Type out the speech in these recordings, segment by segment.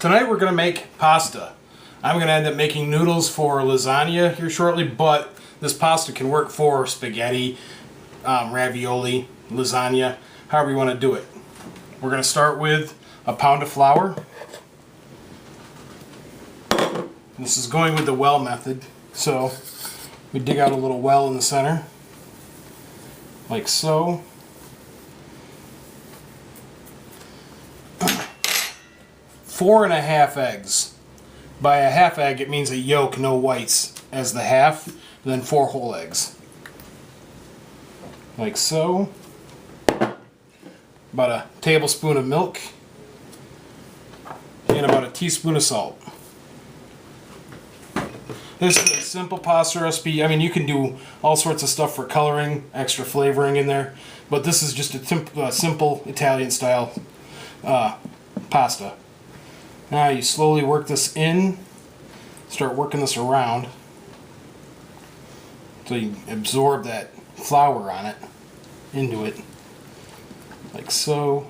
Tonight we're going to make pasta. I'm going to end up making noodles for lasagna here shortly, but this pasta can work for spaghetti, ravioli, lasagna, however you want to do it. We're going to start with a pound of flour. This is going with the well method, so we dig out a little well in the center, like so. Four and a half eggs. By a half egg, it means a yolk, no whites, as the half, then 4 whole eggs. Like so. About a tablespoon of milk, and about a teaspoon of salt. This is a simple pasta recipe. I mean, you can do all sorts of stuff for coloring, extra flavoring in there, but this is just a simple Italian style pasta. Now you slowly work this in, start working this around so you absorb that flour on it into it, like so.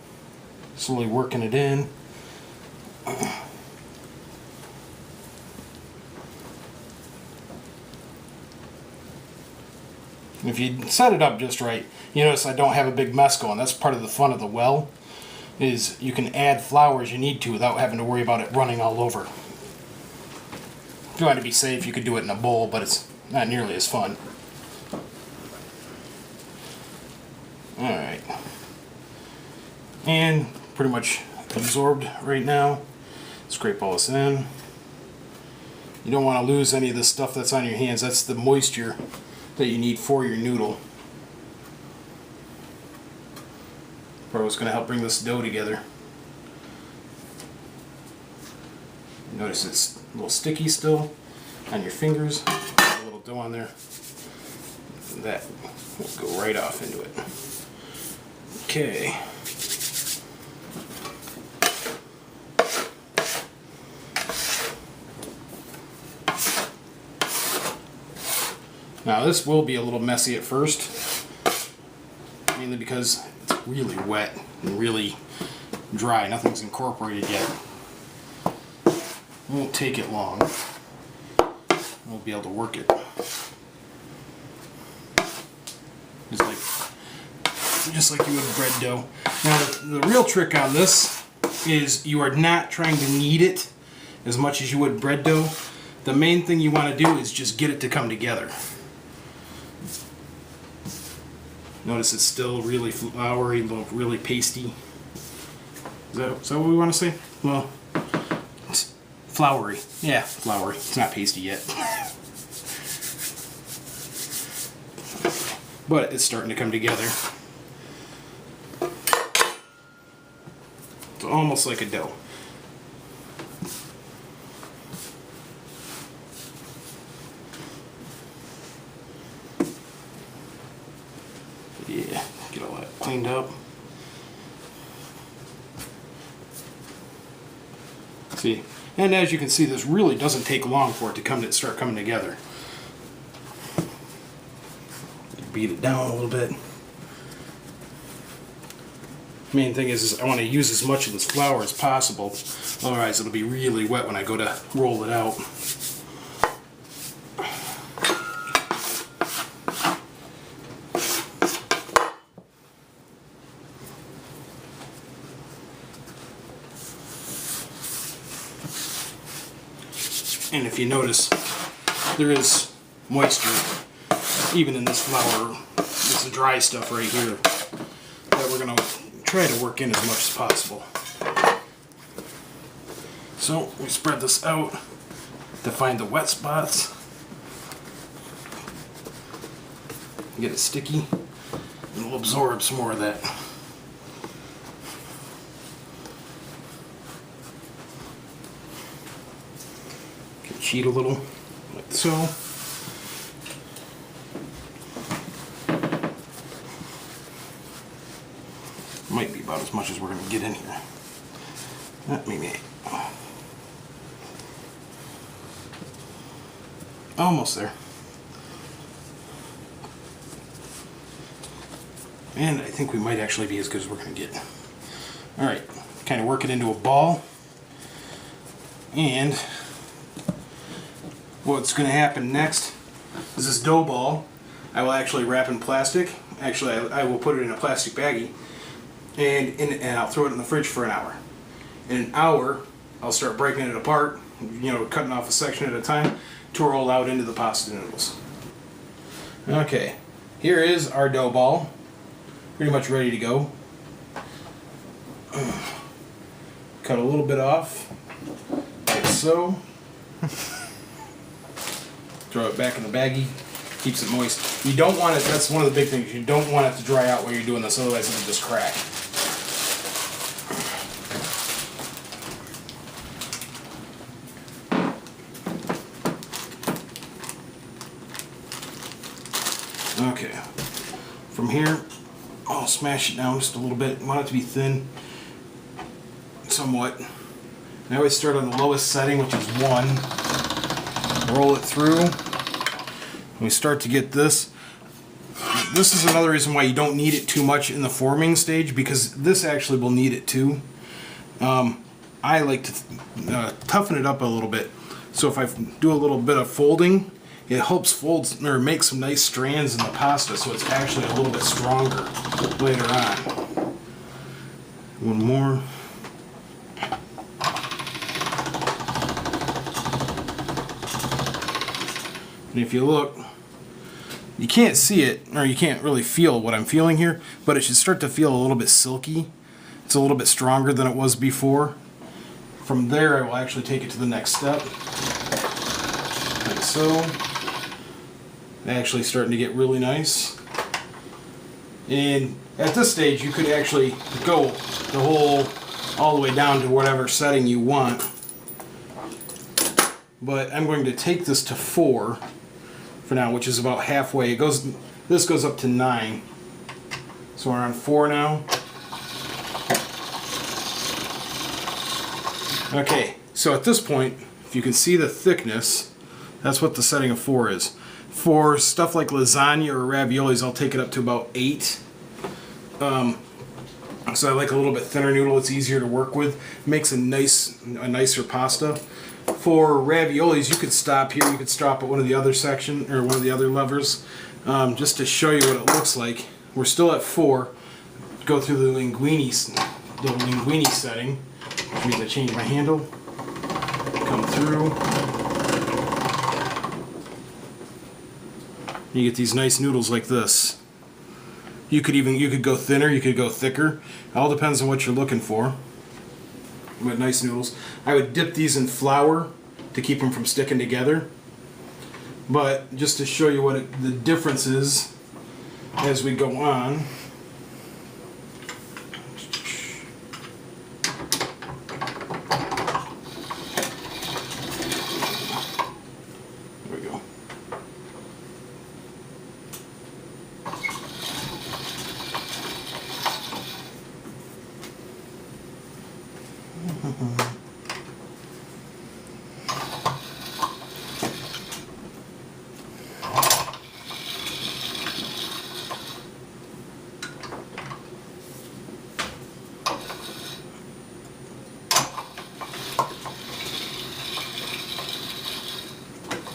Slowly working it in. If you set it up just right, you notice I don't have a big mess going. That's part of the fun of the well, is you can add flour as you need to without having to worry about it running all over. If you want to be safe, you could do it in a bowl, but it's not nearly as fun. Alright. And pretty much absorbed right now. Scrape all this in. You don't want to lose any of the stuff that's on your hands. That's the moisture that you need for your noodle. Probably what's going to help bring this dough together. Notice it's a little sticky still on your fingers. A little dough on there. And that will go right off into it. Okay. Now this will be a little messy at first, mainly because it's really wet and really dry. Nothing's incorporated yet. It won't take it long. We'll be able to work it. Just like you would bread dough. Now the real trick on this is you are not trying to knead it as much as you would bread dough. The main thing you want to do is just get it to come together. Notice it's still really floury, really pasty. Is that what we want to say? Well, it's floury. Yeah, floury. It's not pasty yet. But it's starting to come together. It's almost like a dough. Yeah, get all that cleaned up. See, and as you can see, this really doesn't take long for it to start coming together. Beat it down a little bit. Main thing is I want to use as much of this flour as possible, otherwise it'll be really wet when I go to roll it out. And if you notice, there is moisture even in this flour, this dry stuff right here, that we're going to try to work in as much as possible. So we spread this out to find the wet spots, get it sticky, and we'll absorb some more of that. Cheat a little, like so. Might be about as much as we're going to get in here. Maybe. Almost there. And I think we might actually be as good as we're going to get. Alright, kind of work it into a ball. And what's going to happen next is this dough ball I will actually wrap in plastic. Actually, I will put it in a plastic baggie, and I'll throw it in the fridge for an hour. In an hour, I'll start breaking it apart, cutting off a section at a time to roll out into the pasta noodles. Okay, here is our dough ball, pretty much ready to go. Cut a little bit off, like so. Throw it back in the baggie. Keeps it moist. You don't want it, that's one of the big things, you don't want it to dry out while you're doing this, otherwise it'll just crack. Okay, from here I'll smash it down just a little bit. I want it to be thin, somewhat. I always start on the lowest setting, which is 1. Roll it through. We start to get this. This is another reason why you don't need it too much in the forming stage, because this actually will need it too. I like to toughen it up a little bit. So if I do a little bit of folding, it helps fold or make some nice strands in the pasta, so it's actually a little bit stronger later on. One more. And if you look, you can't see it, or you can't really feel what I'm feeling here, but it should start to feel a little bit silky. It's a little bit stronger than it was before. From there, I will actually take it to the next step, like so. Actually starting to get really nice. And at this stage, you could actually go all the way down to whatever setting you want. But I'm going to take this to 4 for now, which is about halfway. This goes up to 9. So we're on 4 now. Okay, so at this point, if you can see the thickness, that's what the setting of 4 is. For stuff like lasagna or raviolis, I'll take it up to about 8. So I like a little bit thinner noodle. It's easier to work with. Makes a nicer pasta. For raviolis, you could stop here. You could stop at one of the other section or one of the other levers, just to show you what it looks like. We're still at 4. Go through the linguine setting, which means I change my handle. Come through. You get these nice noodles like this. You could go thinner. You could go thicker. It all depends on what you're looking for. But nice noodles. I would dip these in flour to keep them from sticking together. But just to show you what the difference is as we go on. There we go.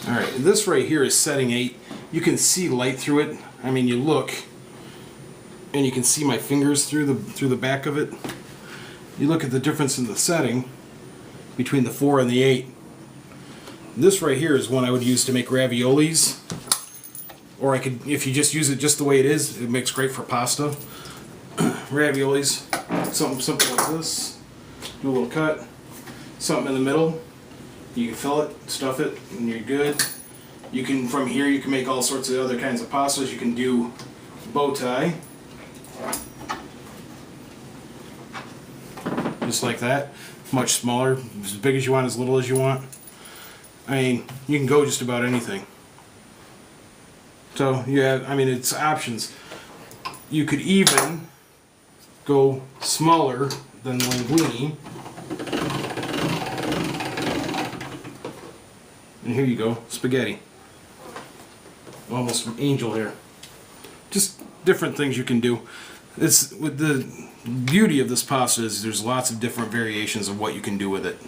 Alright, this right here is setting 8. You can see light through it. I mean, you look and you can see my fingers through the back of it. You look at the difference in the setting between the 4 and the 8. This right here is one I would use to make raviolis, or I could, if you just use it just the way it is, it makes great for pasta. Raviolis, something simple like this. Do a little cut, something in the middle. You can fill it, stuff it, and you're good. You can, from here, you can make all sorts of other kinds of pastas. You can do bow tie, just like that. Much smaller, as big as you want, as little as you want. I mean, you can go just about anything. So you have, I mean, it's options. You could even go smaller than linguine. And here you go, spaghetti. Almost angel hair. Just different things you can do. It's with the beauty of this pasta is there's lots of different variations of what you can do with it.